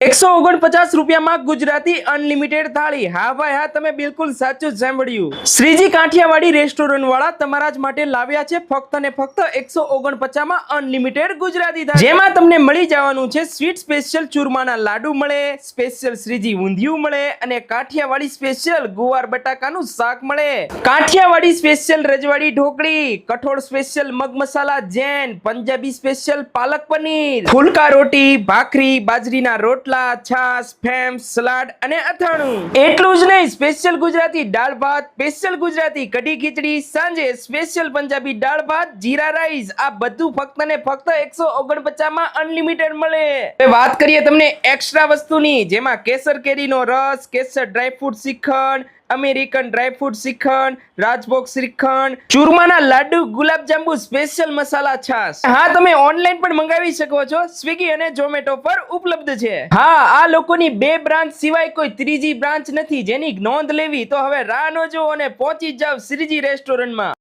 ₹149 Gujarati unlimited થાળી। હા ભાઈ હા, તમે બિલકુલ સાચું સાંભળ્યું। શ્રીજી કાઠિયાવાડી રેસ્ટોરન્ટ વાળા તમારા જ માટે લાવ્યા છે ફક્ત ને ફક્ત 149 માં અનલિમિટેડ ગુજરાતી થાળી, જેમાં તમને મળી જવાનું છે સ્વીટ સ્પેશિયલ ચૂરમાના લાડુ મળે, સ્પેશિયલ શ્રીજી ઊંધિયું મળે અને કાઠિયાવાડી સ્પેશિયલ ગુવાર બટાકાનું શાક મળે, કાઠિયાવાડી સ્પેશિયલ રજવાડી ઢોકળી, કઠોળ સ્પેશિયલ મગ મસાલા જૈન, પંજાબી સ્પેશિયલ પાલક પનીર, ફુલકા રોટી, ભાખરી, બાજરીના રોટલા, છાસ, ફેમ્સ, સલાડ અને અથાણું। એટલું જ નહીં, સ્પેશિયલ ગુજરાતી દાળ ભાત, સ્પેશિયલ ગુજરાતી કઢી ખીચડી, સાંજે સ્પેશિયલ પંજાબી દાળ ભાત, જીરા રાઈસ, આ બધું ફક્ત ને ફક્ત 149 માં અનલિમિટેડ મળે। હવે વાત કરીએ તમને એક્સ્ટ્રા વસ્તુની, જેમાં કેસર કેરીનો રસ, kesar dry fruit shrikhand, American dry fruit shrikhand, rajbhog shrikhand, ચૂરમાના લાડુ, ગુલાબજાંબુ, સ્પેશિયલ મસાલા છાશ। હા, તમે ઓનલાઈન પણ મંગાવી શકો છો, સ્વિગી અને ઝોમેટો પર ઉપલબ્ધ છે। હા, આ લોકોની 2 બ્રાન્ચ સિવાય કોઈ ત્રીજી બ્રાન્ચ નથી, જેની નોંધ લેવી તો હવે રાહ ન જોવો અને પહોંચી જાવ શ્રીજી રેસ્ટોરન્ટમાં।